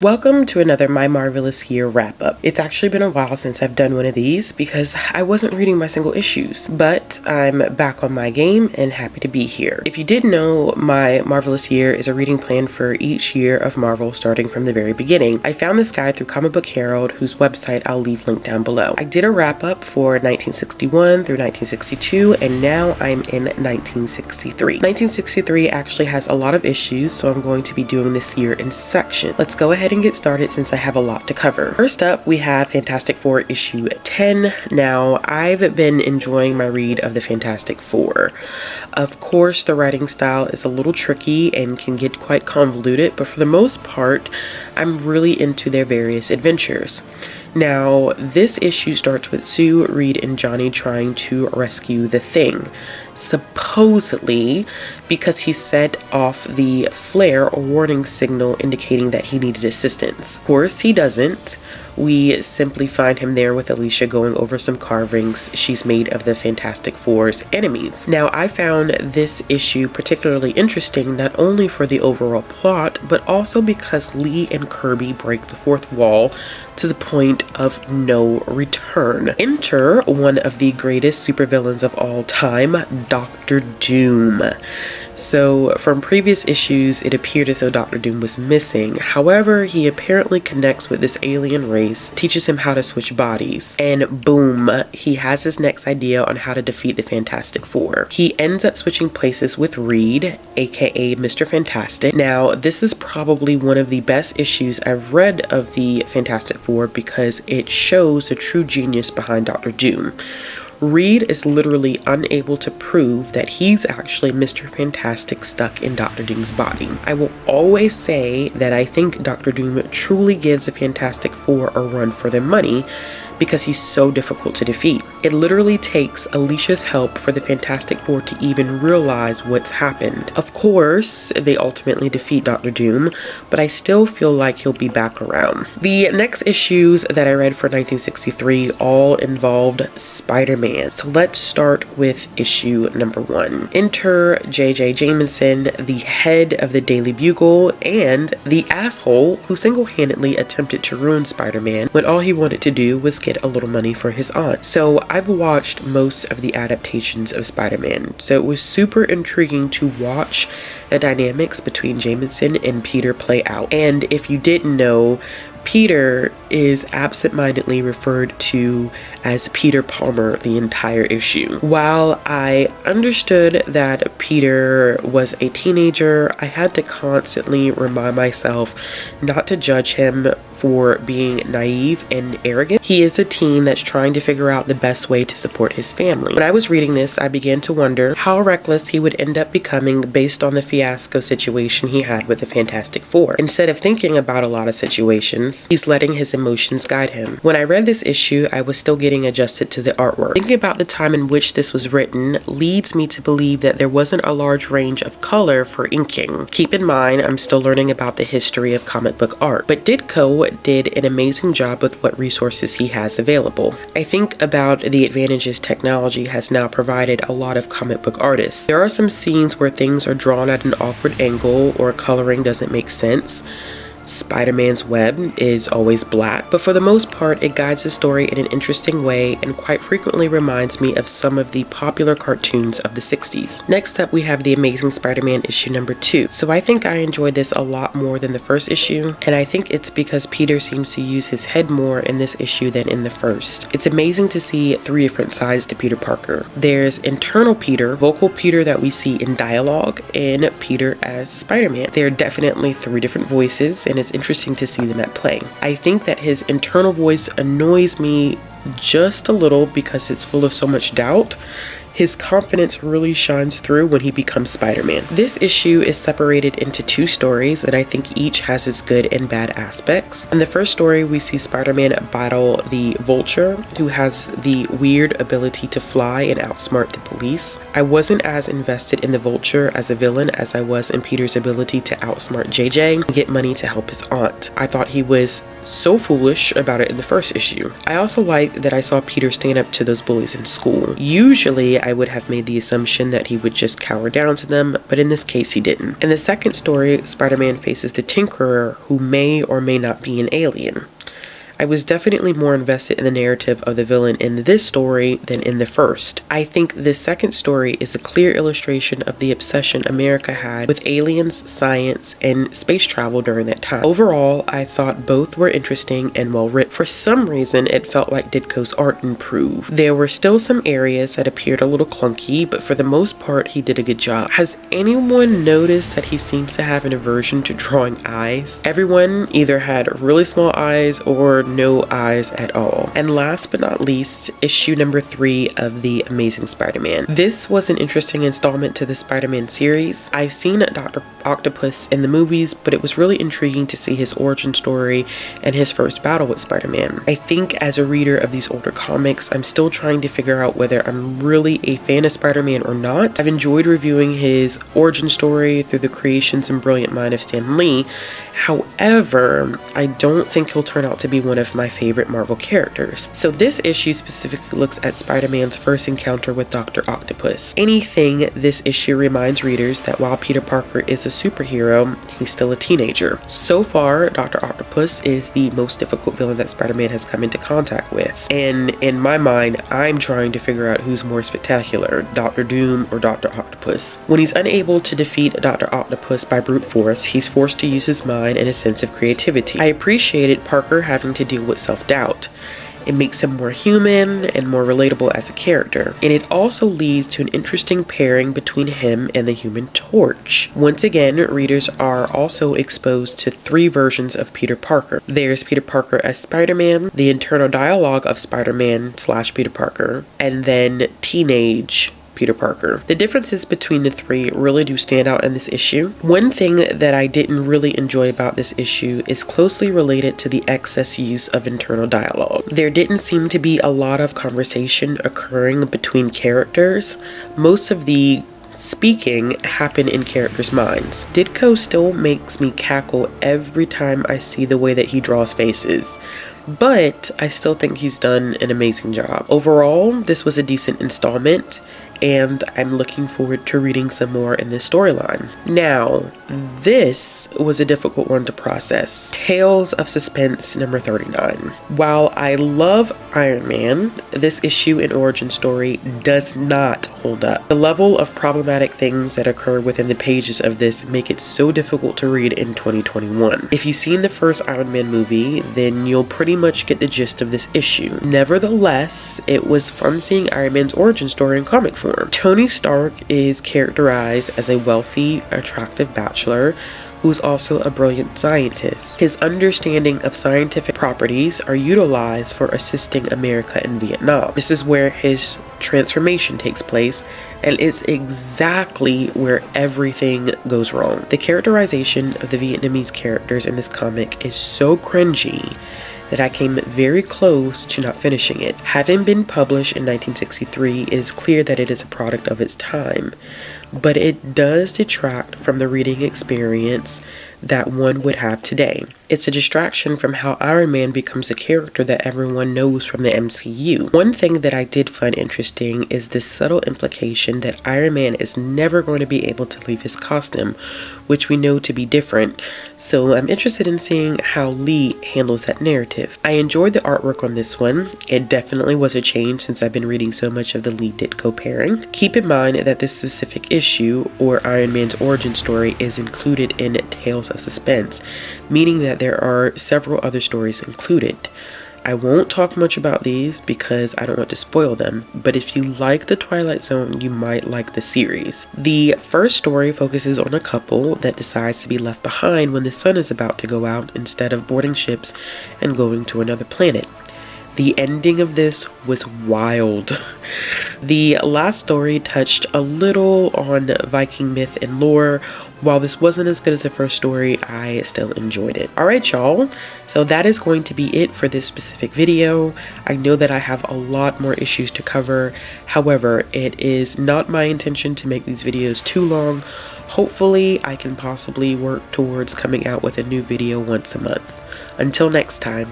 Welcome to another My Marvelous Year wrap-up. It's actually been a while since I've done one of these because I wasn't reading my single issues, but I'm back on my game and happy to be here. If you didn't know, My Marvelous Year is a reading plan for each year of Marvel starting from the very beginning. I found this guide through Comic Book Herald, whose website I'll leave linked down below. I did a wrap-up for 1961 through 1962, and now I'm in 1963. 1963 actually has a lot of issues, so I'm going to be doing this year in sections. Let's go ahead and get started since I have a lot to cover. First up, we have Fantastic Four issue 10. Now, I've been enjoying my read of the Fantastic Four. Of course, the writing style is a little tricky and can get quite convoluted, but for the most part, I'm really into their various adventures. Now, this issue starts with Sue, Reed, and Johnny trying to rescue the Thing, supposedly because he set off the flare or warning signal indicating that he needed assistance. Of course, he doesn't. We simply find him there with Alicia going over some carvings she's made of the Fantastic Four's enemies. Now, I found this issue particularly interesting not only for the overall plot, but also because Lee and Kirby break the fourth wall to the point of no return. Enter one of the greatest supervillains of all time, Dr. Doom. So from previous issues, it appeared as though Dr. Doom was missing. However, he apparently connects with this alien race, teaches him how to switch bodies, and boom, he has his next idea on how to defeat the Fantastic Four. He ends up switching places with Reed, aka Mr. Fantastic. Now, this is probably one of the best issues I've read of the Fantastic Four because it shows the true genius behind Dr. Doom. Reed is literally unable to prove that he's actually Mr. Fantastic stuck in Dr. Doom's body. I will always say that I think Dr. Doom truly gives the Fantastic Four a run for their money because he's so difficult to defeat. It literally takes Alicia's help for the Fantastic Four to even realize what's happened. Of course, they ultimately defeat Dr. Doom, but I still feel like he'll be back around. The next issues that I read for 1963 all involved Spider-Man. So let's start with issue number 1. Enter J.J. Jameson, the head of the Daily Bugle, and the asshole who single-handedly attempted to ruin Spider-Man when all he wanted to do was get a little money for his aunt. So I've watched most of the adaptations of Spider-Man, so it was super intriguing to watch the dynamics between Jameson and Peter play out. And if you didn't know, Peter is absentmindedly referred to as Peter Palmer the entire issue. While I understood that Peter was a teenager, I had to constantly remind myself not to judge him for being naive and arrogant. He is a teen that's trying to figure out the best way to support his family. When I was reading this, I began to wonder how reckless he would end up becoming based on the fiasco situation he had with the Fantastic Four. Instead of thinking about a lot of situations, he's letting his emotions guide him. When I read this issue, I was still getting adjusted to the artwork. Thinking about the time in which this was written leads me to believe that there wasn't a large range of color for inking. Keep in mind, I'm still learning about the history of comic book art, but Ditko did an amazing job with what resources he has available. I think about the advantages technology has now provided a lot of comic book artists. There are some scenes where things are drawn at an awkward angle or coloring doesn't make sense. Spider-Man's web is always black, but for the most part, it guides the story in an interesting way and quite frequently reminds me of some of the popular cartoons of the 60s. Next up, we have The Amazing Spider-Man issue number 2. So I think I enjoyed this a lot more than the first issue, and I think it's because Peter seems to use his head more in this issue than in the first. It's amazing to see 3 different sides to Peter Parker. There's internal Peter, vocal Peter that we see in dialogue, and Peter as Spider-Man. There are definitely 3 different voices, and it's interesting to see them at play. I think that his internal voice annoys me just a little because it's full of so much doubt. His confidence really shines through when he becomes Spider-Man. This issue is separated into 2 stories that I think each has its good and bad aspects. In the first story, we see Spider-Man battle the Vulture, who has the weird ability to fly and outsmart the police. I wasn't as invested in the Vulture as a villain as I was in Peter's ability to outsmart JJ and get money to help his aunt. I thought he was so foolish about it in the first issue. I also like that I saw Peter stand up to those bullies in school. Usually I would have made the assumption that he would just cower down to them, but in this case he didn't. In the second story, Spider-Man faces the Tinkerer, who may or may not be an alien. I was definitely more invested in the narrative of the villain in this story than in the first. I think this second story is a clear illustration of the obsession America had with aliens, science, and space travel during that time. Overall, I thought both were interesting and well written. For some reason, it felt like Ditko's art improved. There were still some areas that appeared a little clunky, but for the most part, he did a good job. Has anyone noticed that he seems to have an aversion to drawing eyes? Everyone either had really small eyes or no eyes at all. And last but not least, issue number 3 of The Amazing Spider-Man. This was an interesting installment to the Spider-Man series. I've seen Dr. Octopus in the movies, but it was really intriguing to see his origin story and his first battle with Spider-Man. I think as a reader of these older comics, I'm still trying to figure out whether I'm really a fan of Spider-Man or not. I've enjoyed reviewing his origin story through the creations and brilliant mind of Stan Lee. However, I don't think he'll turn out to be one of my favorite Marvel characters. So this issue specifically looks at Spider-Man's first encounter with Dr. Octopus. Anything, this issue reminds readers that while Peter Parker is a superhero, he's still a teenager. So far, Dr. Octopus is the most difficult villain that Spider-Man has come into contact with. And in my mind, I'm trying to figure out who's more spectacular, Dr. Doom or Dr. Octopus. When he's unable to defeat Dr. Octopus by brute force, he's forced to use his mind and a sense of creativity. I appreciated Parker having to deal with self-doubt. It makes him more human and more relatable as a character. And it also leads to an interesting pairing between him and the Human Torch. Once again, readers are also exposed to 3 versions of Peter Parker. There's Peter Parker as Spider-Man, the internal dialogue of Spider-Man/Peter Parker, and then teenage Peter Parker. The differences between the 3 really do stand out in this issue. One thing that I didn't really enjoy about this issue is closely related to the excess use of internal dialogue. There didn't seem to be a lot of conversation occurring between characters. Most of the speaking happened in characters' minds. Ditko still makes me cackle every time I see the way that he draws faces, but I still think he's done an amazing job. Overall, this was a decent installment, and I'm looking forward to reading some more in this storyline. Now, this was a difficult one to process. Tales of Suspense number 39. While I love Iron Man, this issue and origin story does not hold up. The level of problematic things that occur within the pages of this make it so difficult to read in 2021. If you've seen the first Iron Man movie, then you'll pretty much get the gist of this issue. Nevertheless, it was fun seeing Iron Man's origin story in comic form. Tony Stark is characterized as a wealthy, attractive bachelor who's also a brilliant scientist. His understanding of scientific properties are utilized for assisting America in Vietnam. This is where his transformation takes place, and it's exactly where everything goes wrong. The characterization of the Vietnamese characters in this comic is so cringy that I came very close to not finishing it. Having been published in 1963, it is clear that it is a product of its time, but it does detract from the reading experience that one would have today. It's a distraction from how Iron Man becomes a character that everyone knows from the MCU. One thing that I did find interesting is this subtle implication that Iron Man is never going to be able to leave his costume, which we know to be different. So I'm interested in seeing how Lee handles that narrative. I enjoyed the artwork on this one. It definitely was a change since I've been reading so much of the Lee Ditko pairing. Keep in mind that this specific issue, or Iron Man's origin story, is included in Tales of Suspense, meaning that there are several other stories included. I won't talk much about these because I don't want to spoil them, but if you like the Twilight Zone, you might like the series. The first story focuses on a couple that decides to be left behind when the sun is about to go out instead of boarding ships and going to another planet. The ending of this was wild. The last story touched a little on Viking myth and lore. While this wasn't as good as the first story, I still enjoyed it. Alright y'all, so that is going to be it for this specific video. I know that I have a lot more issues to cover. However, it is not my intention to make these videos too long. Hopefully, I can possibly work towards coming out with a new video once a month. Until next time.